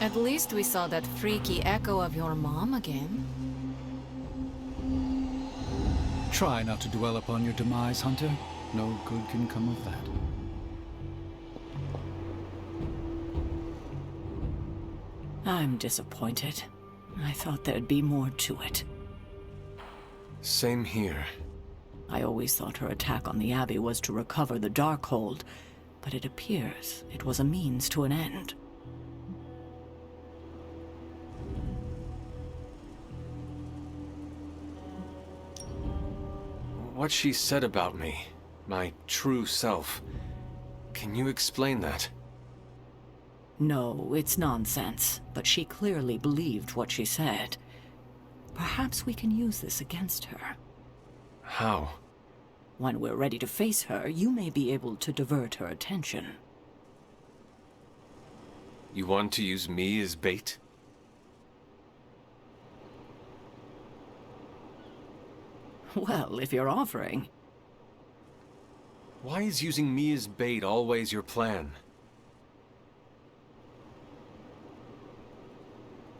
At least we saw that freaky echo of your mom again. Try not to dwell upon your demise, Hunter. No good can come of that. I'm disappointed. I thought there'd be more to it. Same here. I always thought her attack on the Abbey was to recover the Darkhold, but it appears it was a means to an end. What she said about me, my true self, can you explain that? No, it's nonsense, but she clearly believed what she said. Perhaps we can use this against her. How? When we're ready to face her, you may be able to divert her attention. You want to use me as bait? Well, if you're offering. Why is using me as bait always your plan?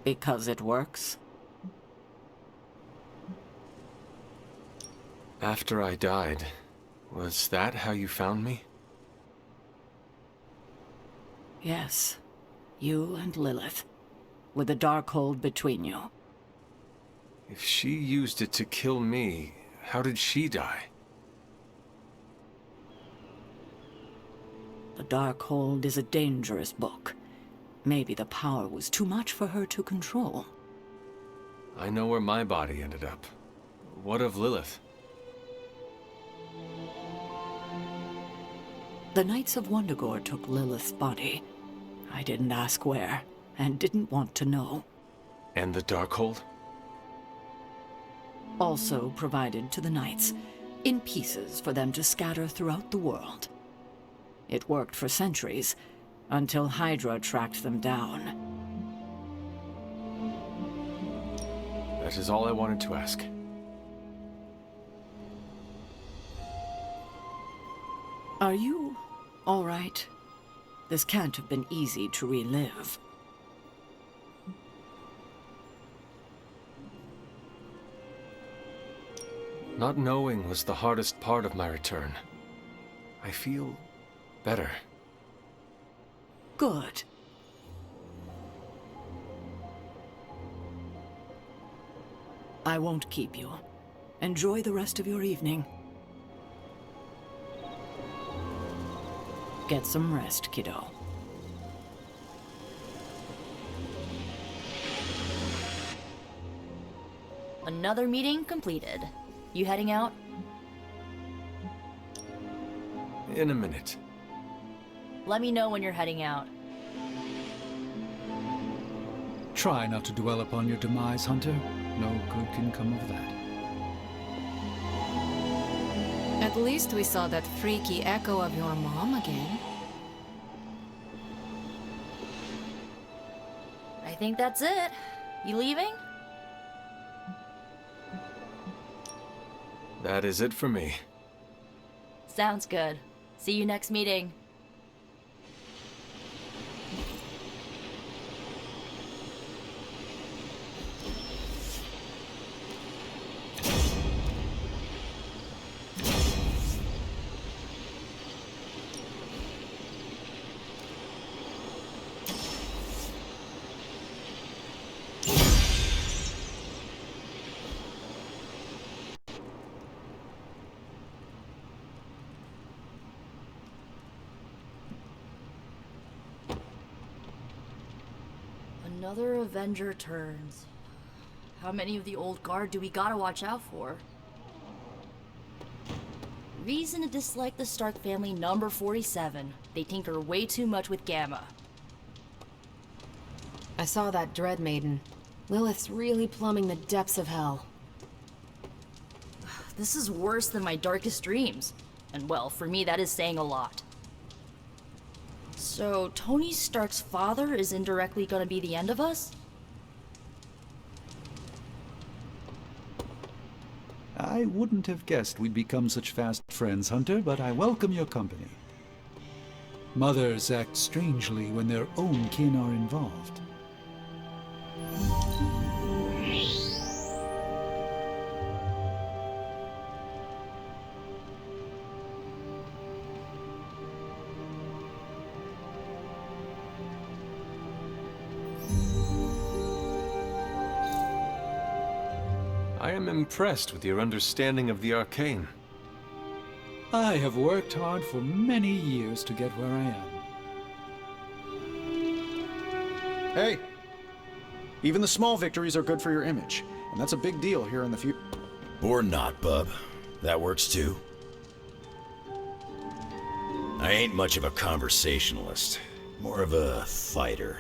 Because it works. After I died, was that how you found me? Yes. You and Lilith. With the Darkhold between you. If she used it to kill me, how did she die? The Darkhold is a dangerous book. Maybe the power was too much for her to control. I know where my body ended up. What of Lilith? The Knights of Wundagore took Lilith's body. I didn't ask where, and didn't want to know. And the Darkhold? Also provided to the Knights, in pieces for them to scatter throughout the world. It worked for centuries, until Hydra tracked them down. That is all I wanted to ask. Are you all right? This can't have been easy to relive. Not knowing was the hardest part of my return. I feel better. Good. I won't keep you. Enjoy the rest of your evening. Get some rest, kiddo. Another meeting completed. You heading out? In a minute. Let me know when you're heading out. Try not to dwell upon your demise, Hunter. No good can come of that. At least we saw that freaky echo of your mom again. I think that's it. You leaving? That is it for me. Sounds good. See you next meeting. Another Avenger turns. How many of the old guard do we gotta watch out for? Reason to dislike the Stark family number 47. They tinker way too much with Gamma. I saw that Dread Maiden. Lilith's really plumbing the depths of hell. This is worse than my darkest dreams. And well, for me that is saying a lot. So, Tony Stark's father is indirectly gonna be the end of us? I wouldn't have guessed we'd become such fast friends, Hunter, but I welcome your company. Mothers act strangely when their own kin are involved. I am impressed with your understanding of the arcane. I have worked hard for many years to get where I am. Hey! Even the small victories are good for your image, and that's a big deal here in the future. Or not, bub. That works too. I ain't much of a conversationalist. More of a fighter.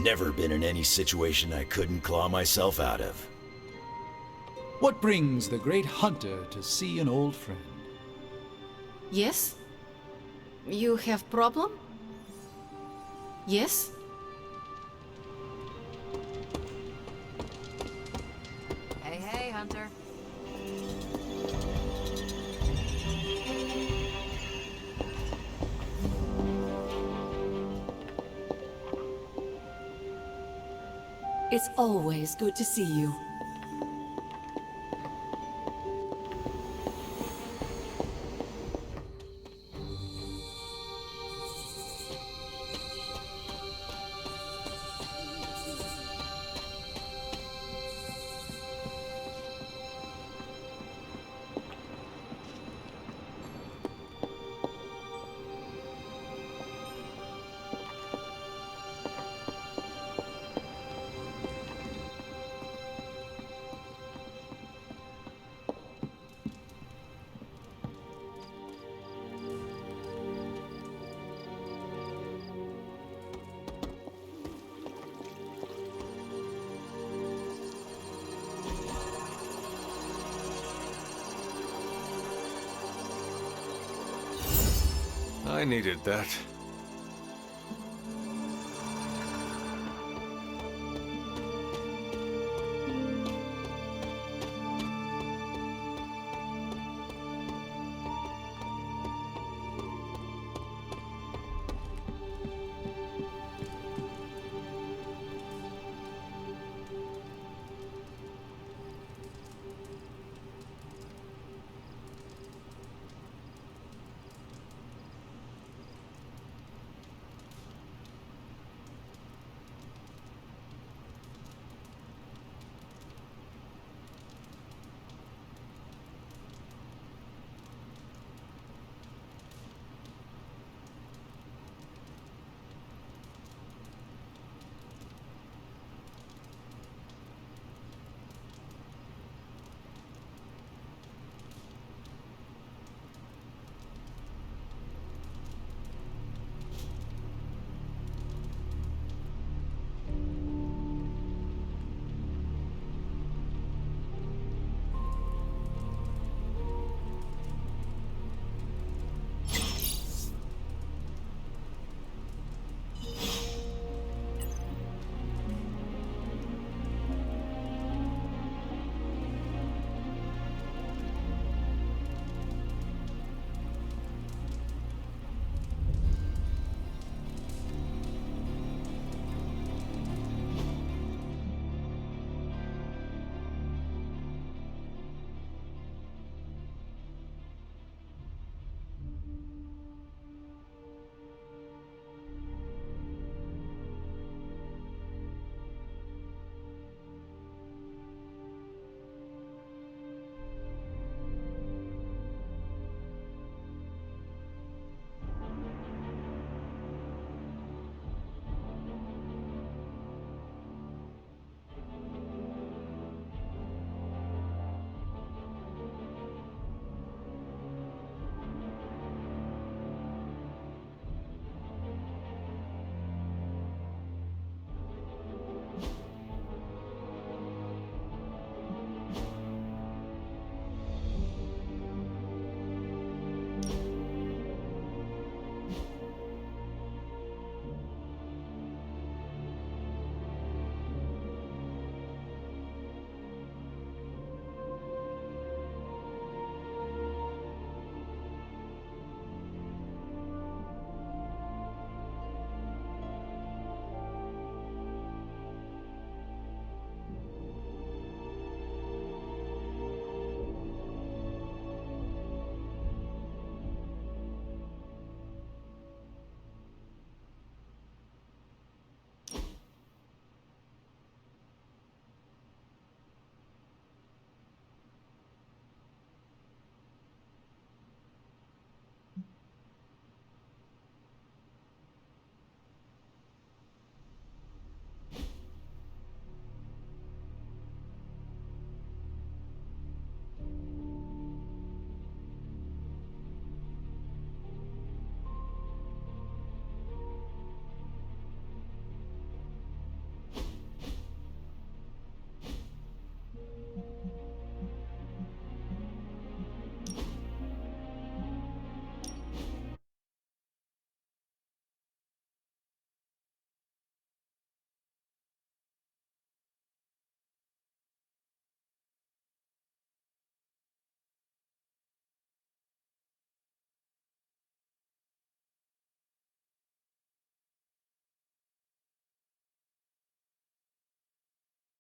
Never been in any situation I couldn't claw myself out of. What brings the great Hunter to see an old friend? Yes? You have problem? Yes? Hey, hey, Hunter. It's always good to see you. I needed that.